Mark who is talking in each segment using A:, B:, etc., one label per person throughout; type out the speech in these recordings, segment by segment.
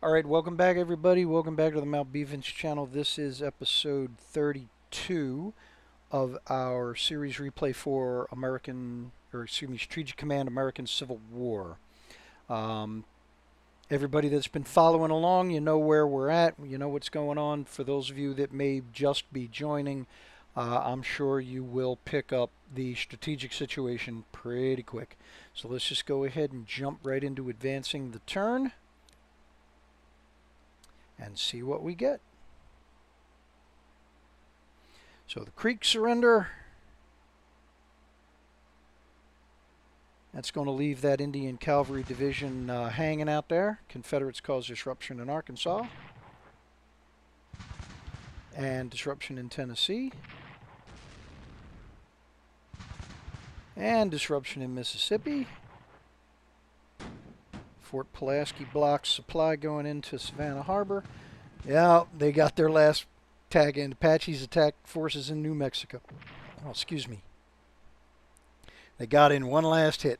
A: Alright, welcome back everybody. Welcome back to the Malbeefance channel. This is episode 32 of our series replay for Strategic Command American Civil War. Everybody that's been following along, you know where we're at, you know what's going on. For those of you that may just be joining, I'm sure you will pick up the strategic situation pretty quick. So let's just go ahead and jump right into advancing the turn and see what we get. So the Creek surrender. That's going to leave that Indian Cavalry Division hanging out there. Confederates cause disruption in Arkansas and disruption in Tennessee and disruption in Mississippi. Fort Pulaski blocks supply going into Savannah Harbor. Yeah, they got their last tag in. Apaches attacked forces in New Mexico. Oh, excuse me. They got in one last hit.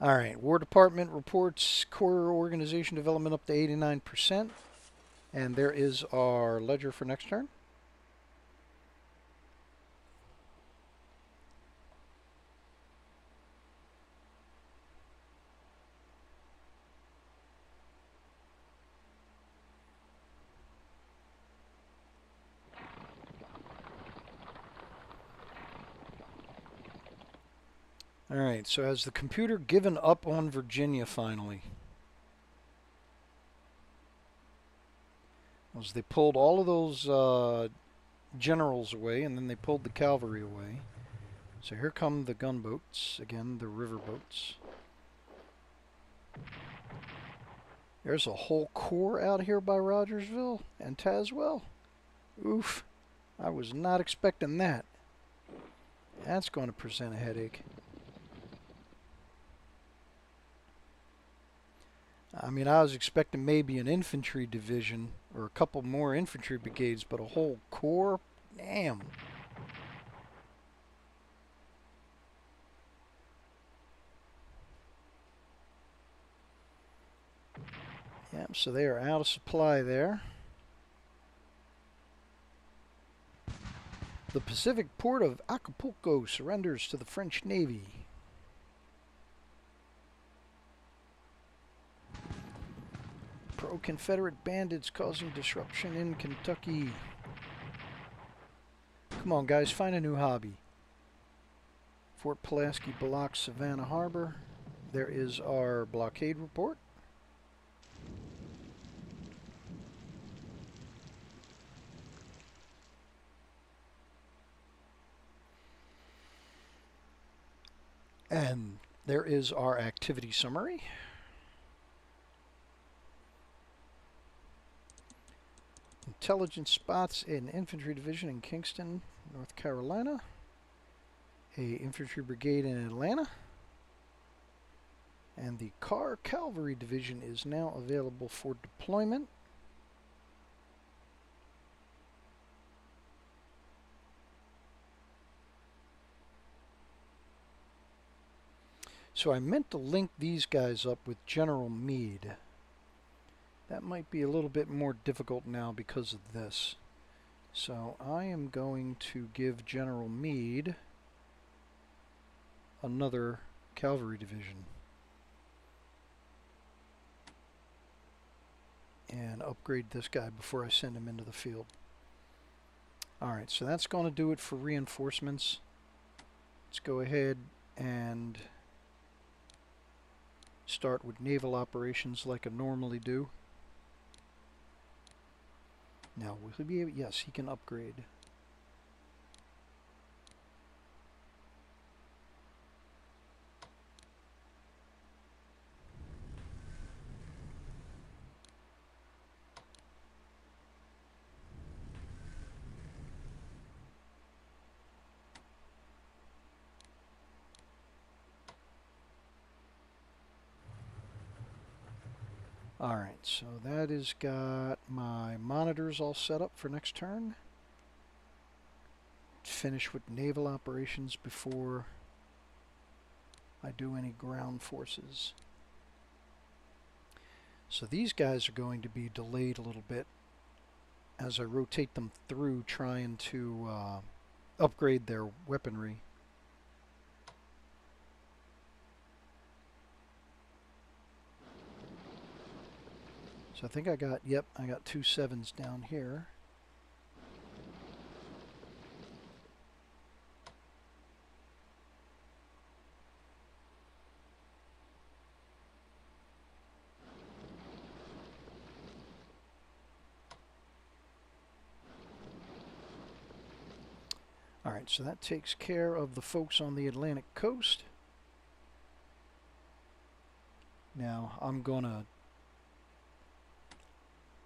A: All right, War Department reports core organization development up to 89%. And there is our ledger for next turn. Alright, so has the computer given up on Virginia finally? As they pulled all of those generals away, and then they pulled the cavalry away. So here come the gunboats, again, the river boats. There's a whole corps out here by Rogersville and Tazewell. Oof, I was not expecting that. That's going to present a headache. I mean, I was expecting maybe an infantry division or a couple more infantry brigades, but a whole corps? Damn. Yep, so they are out of supply there. The Pacific port of Acapulco surrenders to the French Navy. Pro-Confederate bandits causing disruption in Kentucky. Come on, guys, find a new hobby. Fort Pulaski blocks Savannah Harbor. There is our blockade report. And there is our activity summary. Intelligence spots an infantry division in Kingston, North Carolina. A infantry brigade in Atlanta. And the Carr Cavalry Division is now available for deployment. So I meant to link these guys up with General Meade. That might be a little bit more difficult now because of this. So I am going to give General Meade another cavalry division. And upgrade this guy before I send him into the field. Alright, so that's going to do it for reinforcements. Let's go ahead and start with naval operations like I normally do. Now, will he be able? Yes, he can upgrade. Alright, so that has got my monitors all set up for next turn. Finish with naval operations before I do any ground forces. So these guys are going to be delayed a little bit as I rotate them through trying to upgrade their weaponry. So I think I got, yep, I got 2 7s down here. Alright, so that takes care of the folks on the Atlantic coast. Now I'm gonna,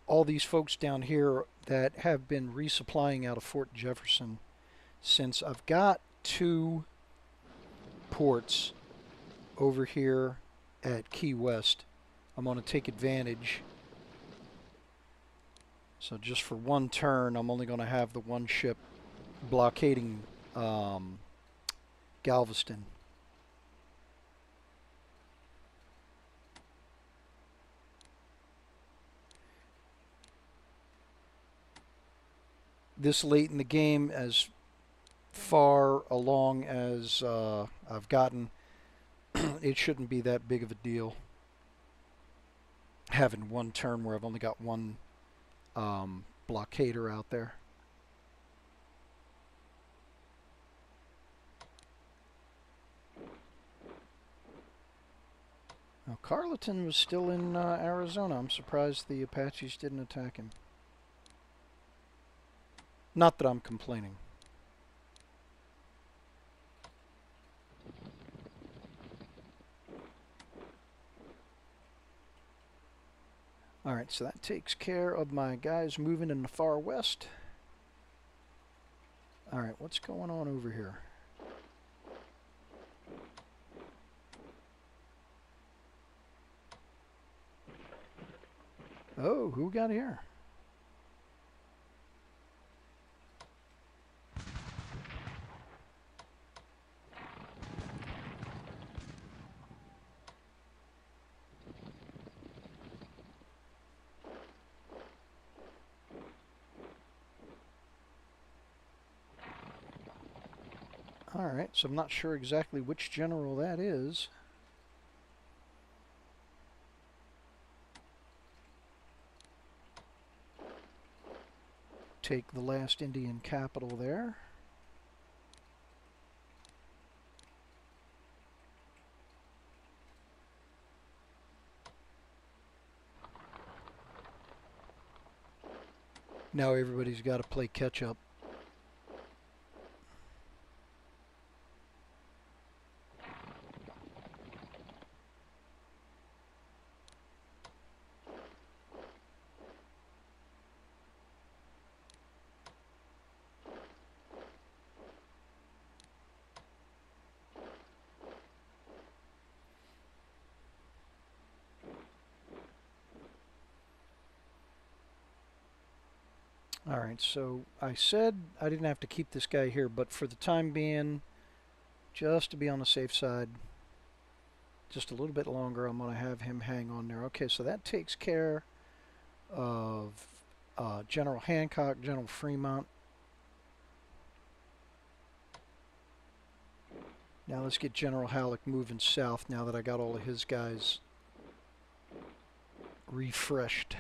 A: all these folks down here that have been resupplying out of Fort Jefferson, since I've got 2 ports over here at Key West, I'm going to take advantage. So just for one turn, I'm only going to have the one ship blockading Galveston. This late in the game, as far along as I've gotten, it shouldn't be that big of a deal having one turn where I've only got one blockader out there. Now, Carleton was still in Arizona. I'm surprised the Apaches didn't attack him. Not that I'm complaining. Alright, so that takes care of my guys moving in the far west. Alright, what's going on over here? Oh, who got here? Alright, so I'm not sure exactly which general that is. Take the last Indian capital there. Now everybody's got to play catch up. Alright, so I said I didn't have to keep this guy here, but for the time being, just to be on the safe side, just a little bit longer, I'm going to have him hang on there. Okay, so that takes care of General Hancock, General Fremont. Now let's get General Halleck moving south now that I got all of his guys refreshed.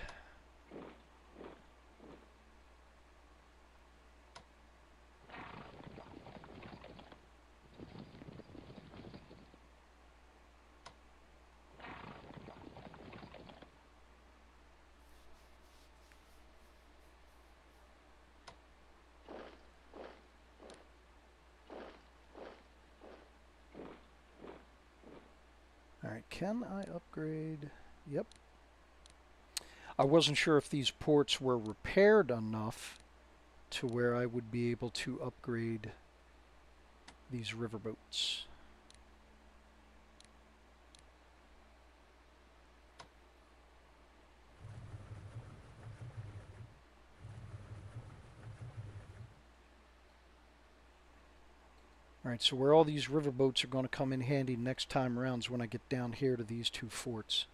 A: Alright, can I upgrade? Yep. I wasn't sure if these ports were repaired enough to where I would be able to upgrade these riverboats. Alright, so where all these riverboats are going to come in handy next time around is when I get down here to these 2 forts.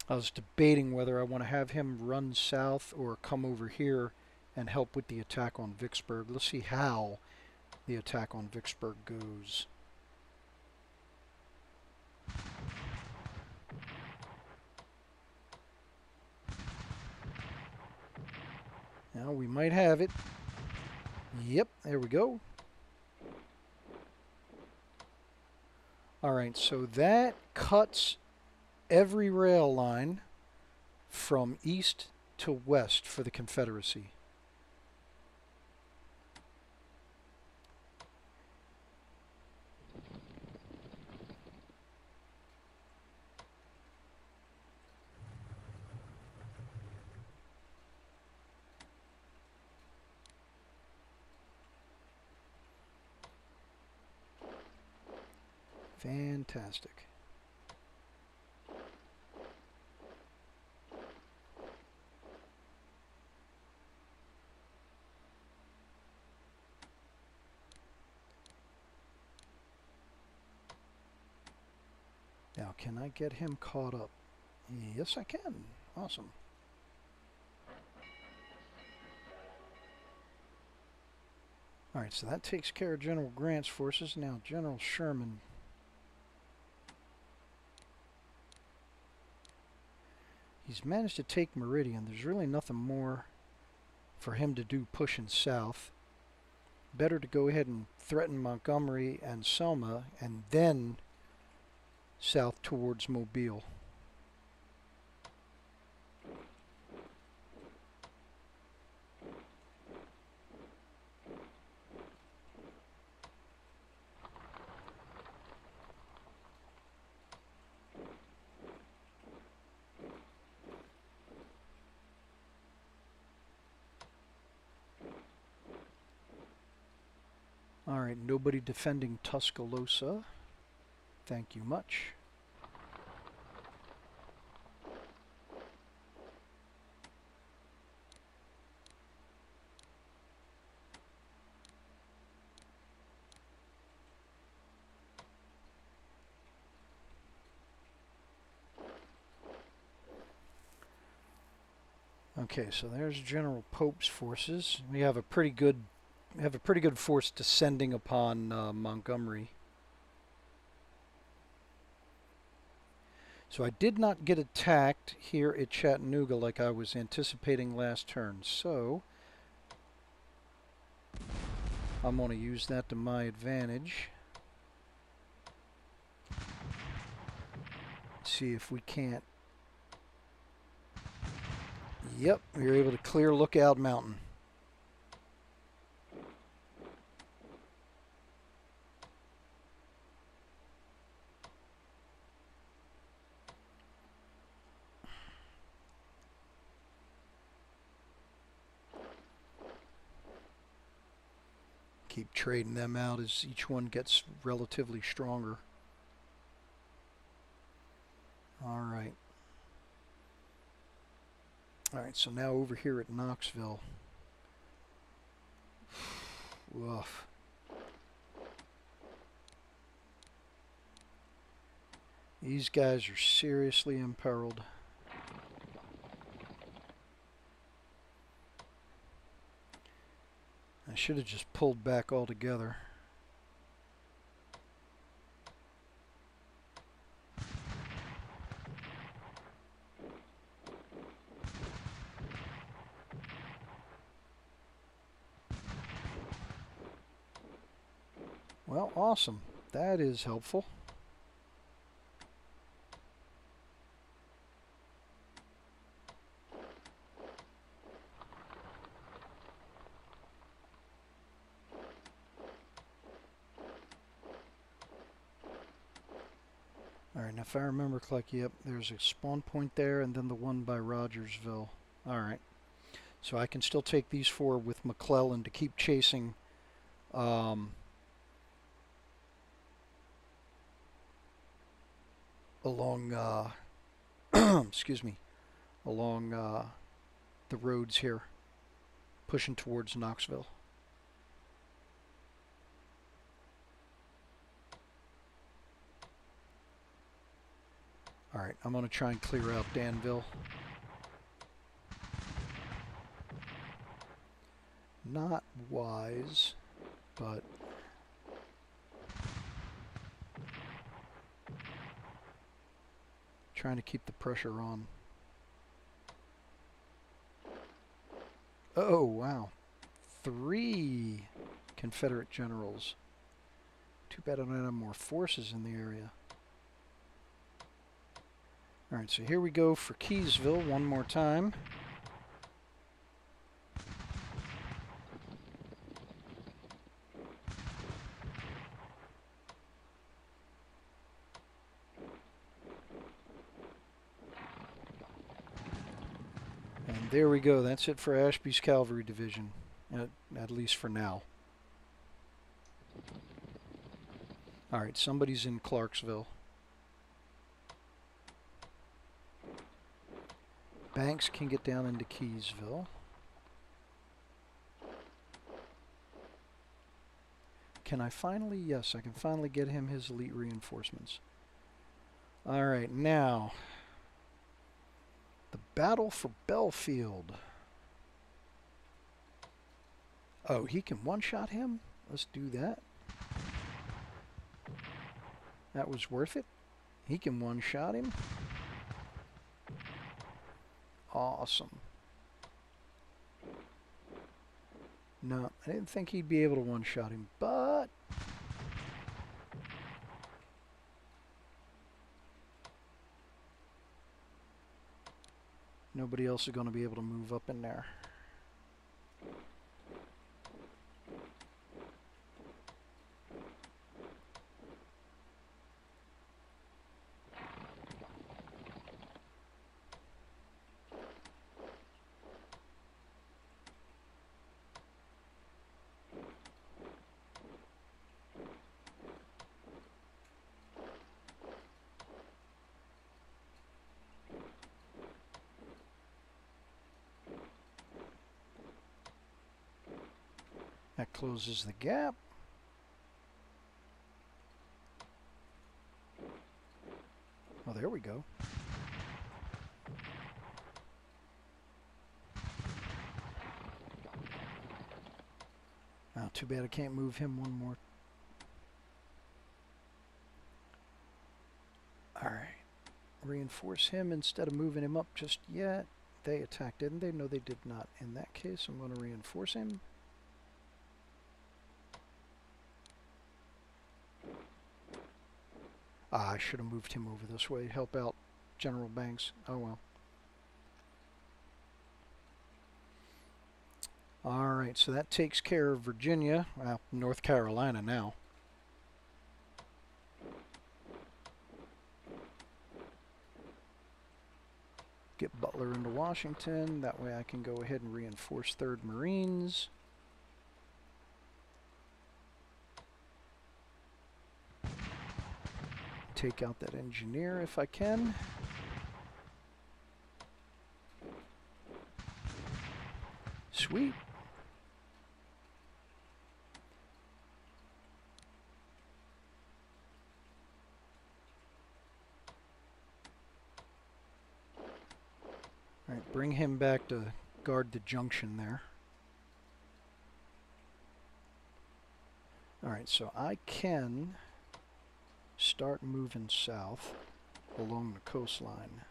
A: I was debating whether I want to have him run south or come over here and help with the attack on Vicksburg. Let's see how the attack on Vicksburg goes. Now we might have it. Yep, there we go. Alright, so that cuts every rail line from east to west for the Confederacy. Fantastic. Now, can I get him caught up? Yes, I can. Awesome. Alright, so that takes care of General Grant's forces. Now, General Sherman. He's managed to take Meridian. There's really nothing more for him to do pushing south. Better to go ahead and threaten Montgomery and Selma and then south towards Mobile. Alright, nobody defending Tuscaloosa. Thank you much. Okay, so there's General Pope's forces. We have a pretty good force descending upon Montgomery. So I did not get attacked here at Chattanooga like I was anticipating last turn. So I'm going to use that to my advantage. See if we can't. Yep, we were able to clear Lookout Mountain. Keep trading them out as each one gets relatively stronger. Alright. Alright, so now over here at Knoxville. Woof. These guys are seriously imperiled. I should have just pulled back altogether. Well, awesome. That is helpful. Alright, now if I remember correctly, yep, there's a spawn point there and then the one by Rogersville. Alright. So I can still take these four with McClellan to keep chasing along excuse me, along the roads here, pushing towards Knoxville. Alright, I'm going to try and clear out Danville. Not wise, but trying to keep the pressure on. Oh, wow. 3 Confederate generals. Too bad I don't have more forces in the area. Alright, so here we go for Keysville one more time. And there we go. That's it for Ashby's Cavalry Division, at least for now. Alright, somebody's in Clarksville. Banks can get down into Keysville. Can I finally? Yes, I can finally get him his elite reinforcements. Alright, now the battle for Belfield. Oh, he can one-shot him? Let's do that. That was worth it. He can one-shot him. Awesome. No, I didn't think he'd be able to one-shot him, but nobody else is going to be able to move up in there. That closes the gap. Oh, there we go. Oh, too bad I can't move him one more. Alright. Reinforce him instead of moving him up just yet. They attacked, didn't they? No, they did not. In that case, I'm going to reinforce him. Ah, I should have moved him over this way. Help out General Banks. Oh well. Alright, so that takes care of Virginia. Well, North Carolina now. Get Butler into Washington. That way I can go ahead and reinforce 3rd Marines. Take out that engineer if I can. Sweet. Alright, bring him back to guard the junction there. Alright, so I can start moving south along the coastline.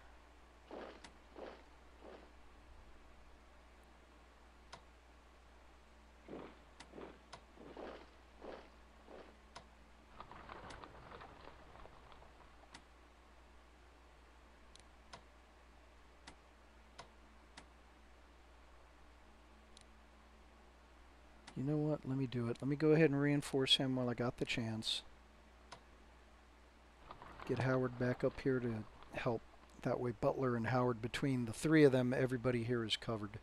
A: You know what? Let me do it. Let me go ahead and reinforce him while I got the chance. Get Howard back up here to help. That way Butler and Howard, between the 3 of them, everybody here is covered.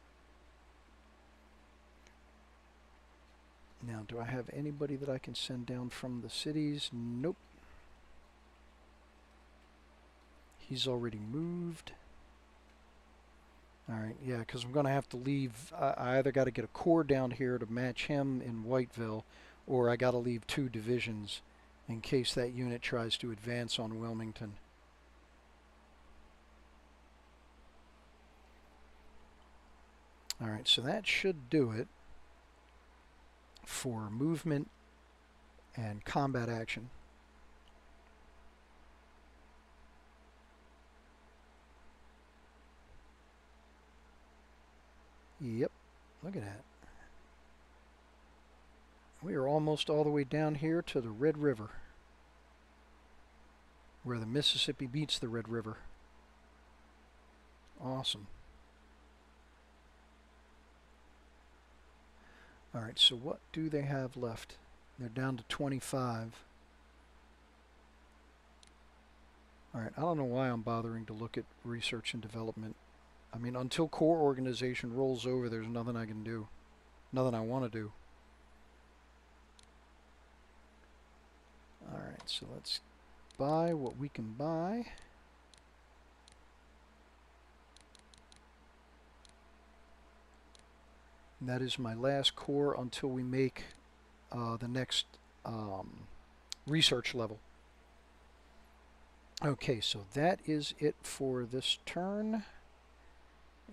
A: Now, do I have anybody that I can send down from the cities? Nope. He's already moved. Alright, yeah, because I'm going to have to leave. I either got to get a corps down here to match him in Whiteville, or I got to leave 2 divisions in case that unit tries to advance on Wilmington. Alright, so that should do it for movement and combat action. Yep, look at that. We are almost all the way down here to the Red River, where the Mississippi meets the Red River. Awesome. Alright, so what do they have left? They're down to 25. Alright, I don't know why I'm bothering to look at research and development. I mean, until core organization rolls over, there's nothing I can do. Nothing I want to do. Alright, so let's buy what we can buy. And that is my last core until we make the next research level. Okay, so that is it for this turn.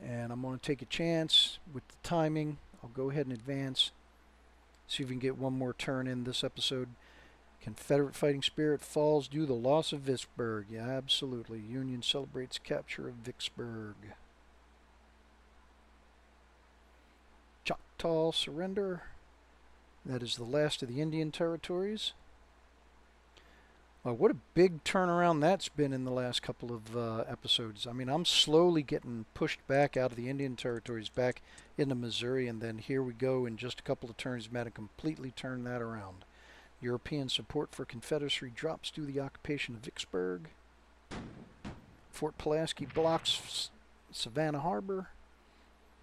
A: And I'm going to take a chance with the timing. I'll go ahead and advance. See if we can get one more turn in this episode. Confederate fighting spirit falls due to the loss of Vicksburg. Yeah, absolutely. Union celebrates capture of Vicksburg. Choctaw surrender. That is the last of the Indian territories. What a big turnaround that's been in the last couple of episodes. I mean, I'm slowly getting pushed back out of the Indian territories, back into Missouri, and then here we go in just a couple of turns, man, to completely turn that around. European support for Confederacy drops due to the occupation of Vicksburg. Fort Pulaski blocks Savannah Harbor.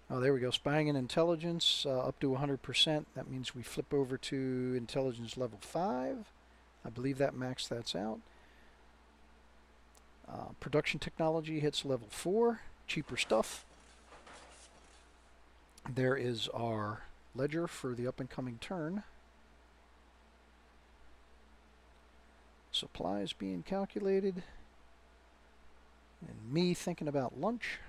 A: Oh, there we go. Spying and intelligence up to 100%. That means we flip over to intelligence level 5. I believe that maxed that's out. Production technology hits level 4. Cheaper stuff. There is our ledger for the up and coming turn. Supplies being calculated. And me thinking about lunch.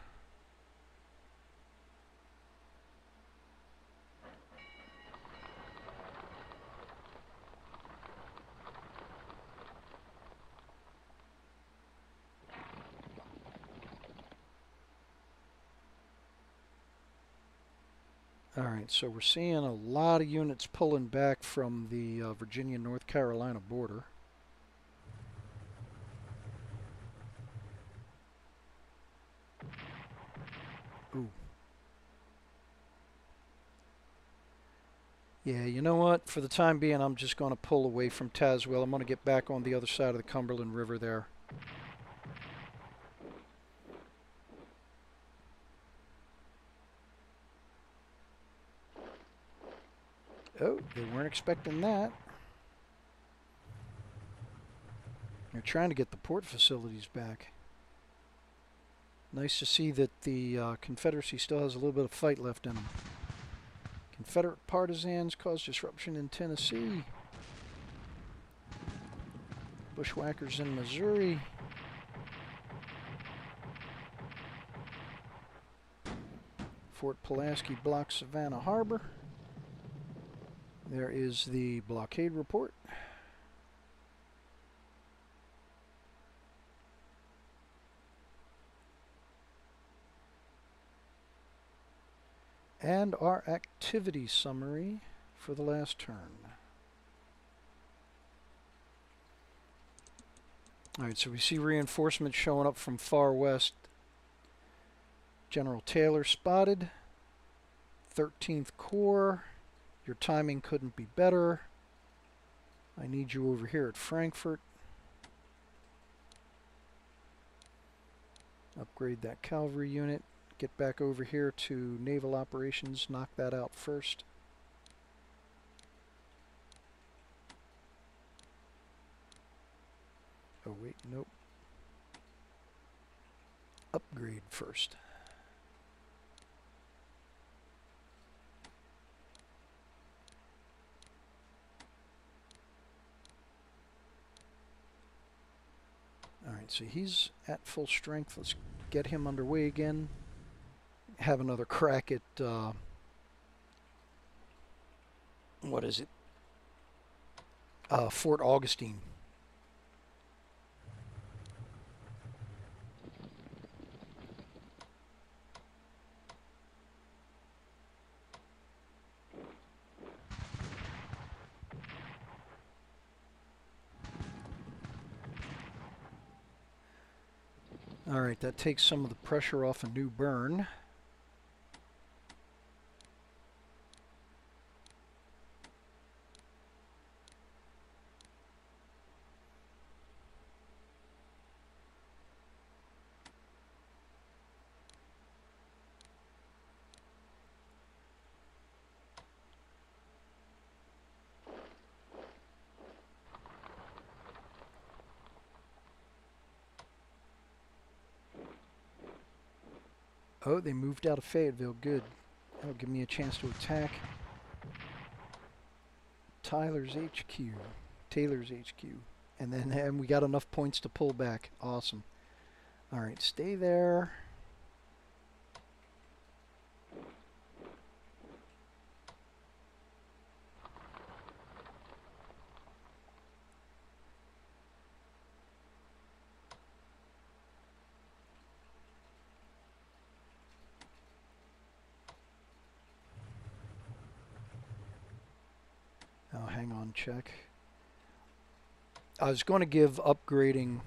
A: Alright, so we're seeing a lot of units pulling back from the Virginia-North Carolina border. Ooh. Yeah, you know what? For the time being, I'm just going to pull away from Tazewell. I'm going to get back on the other side of the Cumberland River there. Oh, they weren't expecting that. They're trying to get the port facilities back. Nice to see that the Confederacy still has a little bit of fight left in them. Confederate partisans cause disruption in Tennessee. Bushwhackers in Missouri. Fort Pulaski blocks Savannah Harbor. There is the blockade report. And our activity summary for the last turn. Alright, so we see reinforcements showing up from far west. General Taylor spotted. 13th Corps. Your timing couldn't be better. I need you over here at Frankfort. Upgrade that cavalry unit. Get back over here to naval operations. Knock that out first. Oh wait, nope. Upgrade first. Alright, so he's at full strength. Let's get him underway again. have another crack at what is it? Fort Augustine. All right, that takes some of the pressure off a New Bern. Oh, they moved out of Fayetteville. Good. That'll give me a chance to attack Taylor's HQ. And then we got enough points to pull back. Awesome. All right, stay there. Oh, hang on, check. I was going to give upgrading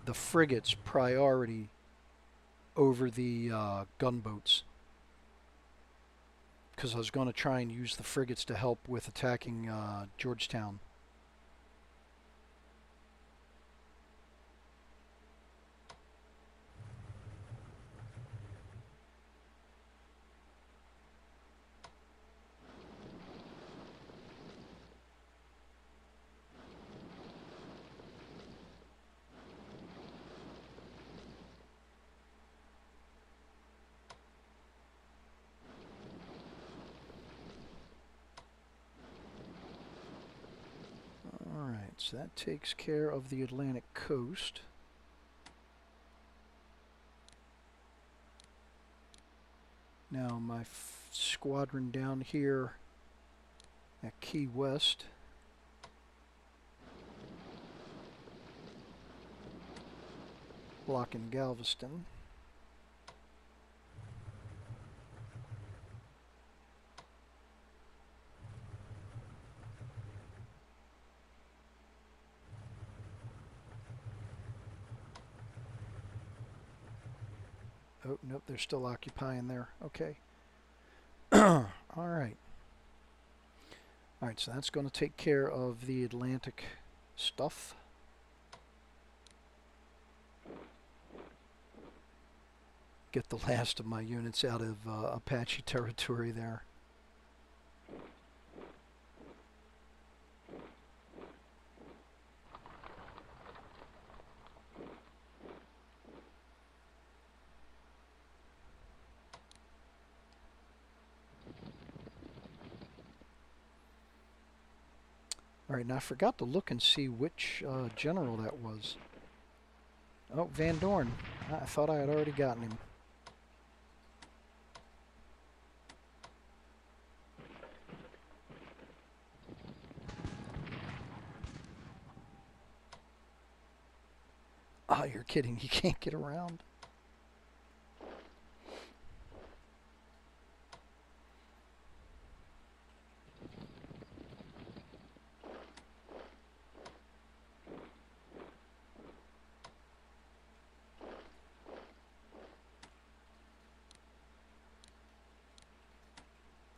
A: the frigates priority over the gunboats, because I was going to try and use the frigates to help with attacking Georgetown. Alright, so that takes care of the Atlantic coast. Now my squadron down here at Key West. Blocking Galveston. Oh, nope, they're still occupying there. Okay. All right. All right, so that's going to take care of the Atlantic stuff. Get the last of my units out of Apache territory there. All right, now I forgot to look and see which general that was. Oh, Van Dorn. I thought I had already gotten him. Oh, you're kidding. You can't get around.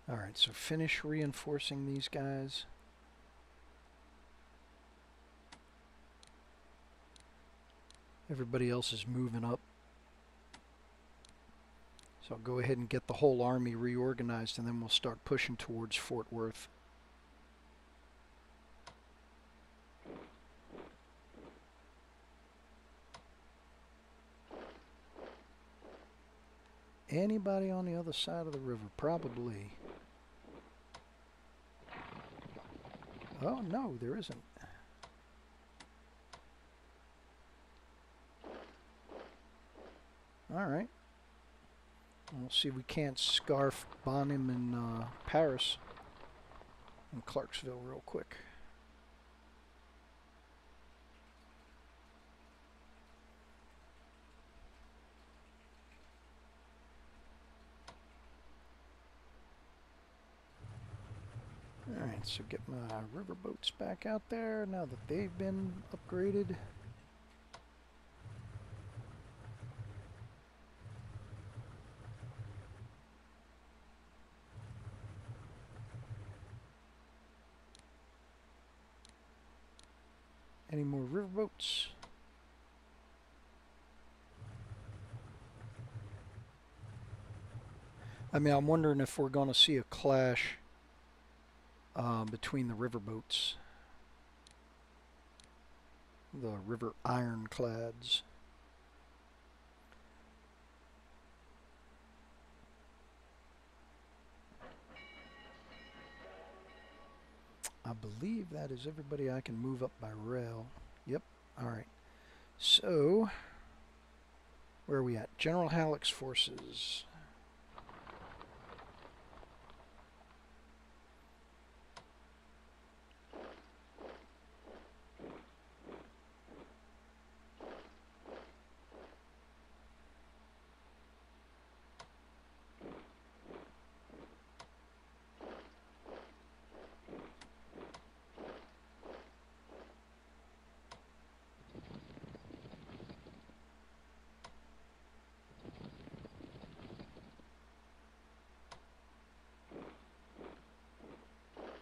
A: All right, so finish reinforcing these guys. Everybody else is moving up. So I'll go ahead and get the whole army reorganized, and then we'll start pushing towards Fort Worth. Anybody on the other side of the river? Probably. Oh, no, there isn't. All right. We'll see if we can't scarf bomb him in Paris and Clarksville real quick. Alright, so get my riverboats back out there now that they've been upgraded. Any more riverboats? I mean, I'm wondering if we're going to see a clash between the riverboats. The river ironclads. I believe that is everybody I can move up by rail. Yep. Alright. So, where are we at? General Halleck's forces.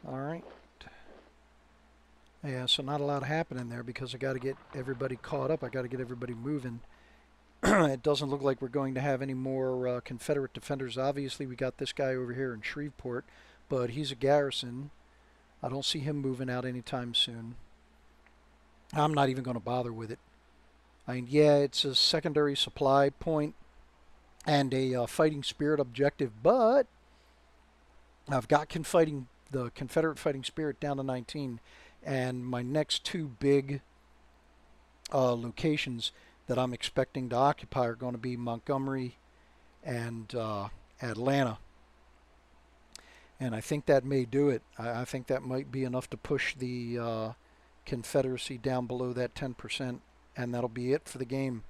A: Alright. Yeah, so not a lot happening there because I got to get everybody caught up. I got to get everybody moving. It doesn't look like we're going to have any more Confederate defenders. Obviously, we got this guy over here in Shreveport, but he's a garrison. I don't see him moving out anytime soon. I'm not even going to bother with it. I mean, yeah, it's a secondary supply point and a fighting spirit objective, but I've got the Confederate fighting spirit down to 19, and my next two big locations that I'm expecting to occupy are going to be Montgomery and Atlanta. And I think that may do it. I think that might be enough to push the Confederacy down below that 10%, and that'll be it for the game.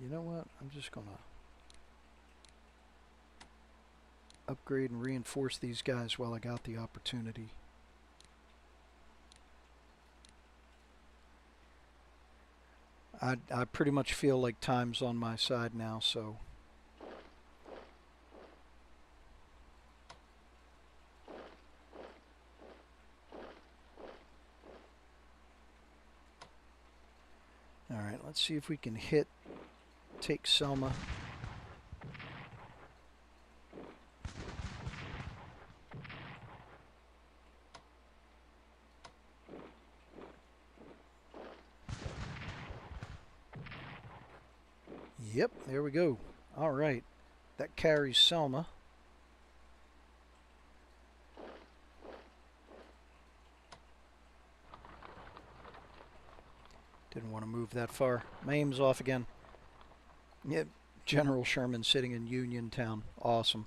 A: You know what? I'm just going to upgrade and reinforce these guys while I got the opportunity. I pretty much feel like time's on my side now, so... Alright, let's see if we can take Selma. Yep, there we go. Alright, that carries Selma. Didn't want to move that far. My aim's off again. Yep, General Sherman sitting in Uniontown. Awesome.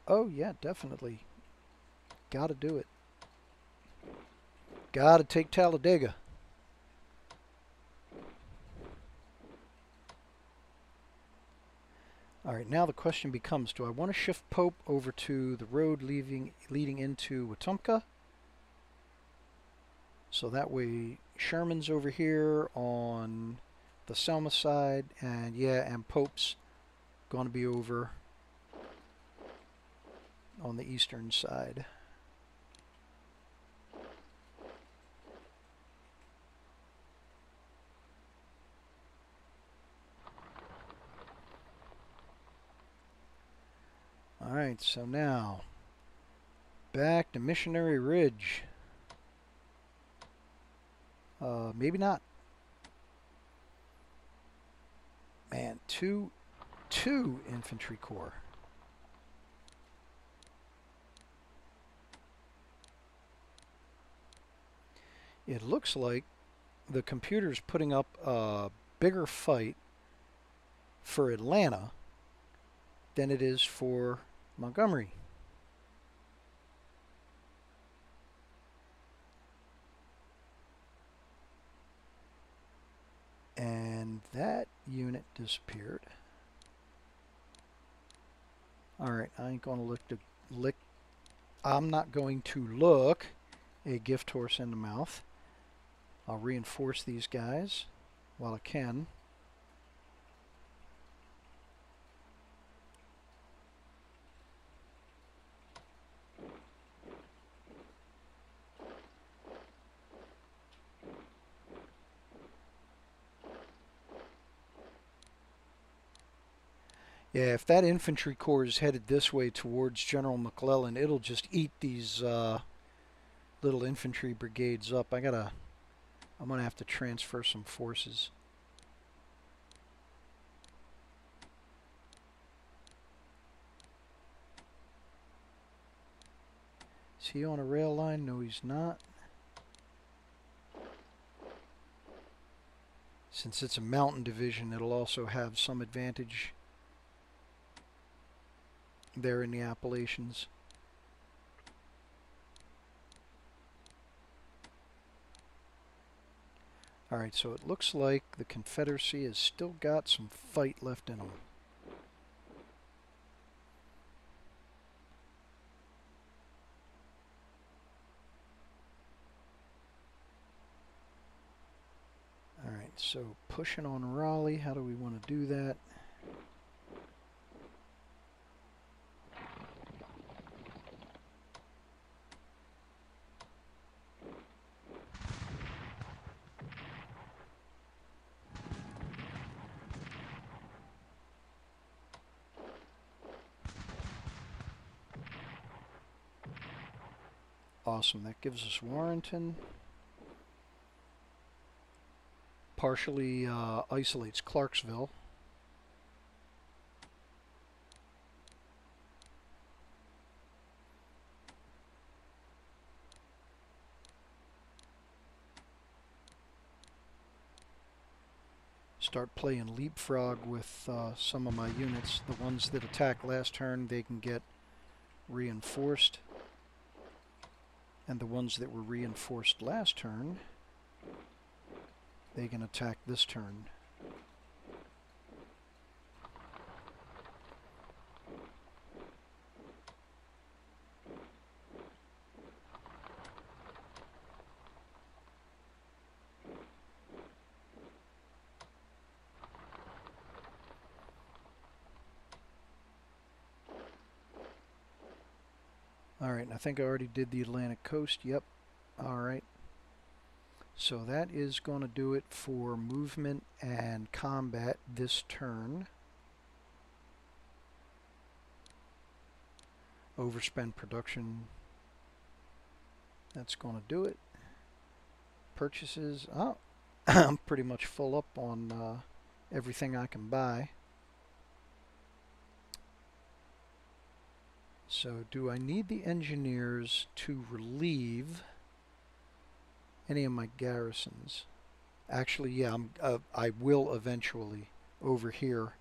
A: Oh, yeah, definitely. Gotta do it. Gotta take Talladega. Alright, now the question becomes, do I want to shift Pope over to the road leading into Wetumpka? So that way Sherman's over here on the Selma side, and yeah, and Pope's going to be over on the eastern side. Alright, so now back to Missionary Ridge. Maybe not. Man, two infantry corps. It looks like the computer's putting up a bigger fight for Atlanta than it is for Montgomery. And that unit disappeared. Alright, I ain't gonna I'm not going to look a gift horse in the mouth. I'll reinforce these guys while I can. Yeah, if that infantry corps is headed this way towards General McClellan, it'll just eat these little infantry brigades up. I'm gonna have to transfer some forces. Is he on a rail line? No, he's not. Since it's a mountain division, it'll also have some advantage there in the Appalachians. Alright, so it looks like the Confederacy has still got some fight left in them. Alright, so pushing on Raleigh, how do we want to do that? Awesome, that gives us Warrenton. Partially isolates Clarksville. Start playing leapfrog with some of my units. The ones that attacked last turn, they can get reinforced. And the ones that were reinforced last turn, they can attack this turn. Alright, I think I already did the Atlantic coast. Yep. Alright. So that is going to do it for movement and combat this turn. Overspend production. That's going to do it. Purchases. Oh, I'm pretty much full up on everything I can buy. So do I need the engineers to relieve any of my garrisons? Actually, yeah, I will eventually over here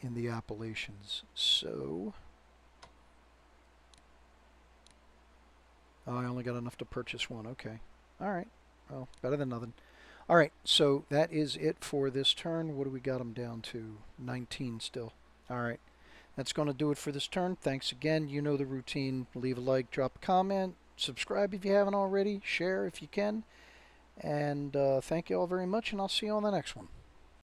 A: in the Appalachians. So, oh, I only got enough to purchase one. Okay. All right. Well, better than nothing. All right. So that is it for this turn. What do we got them down to? 19 still. All right. That's going to do it for this turn. Thanks again. You know the routine. Leave a like, drop a comment, subscribe if you haven't already, share if you can. And thank you all very much, and I'll see you on the next one.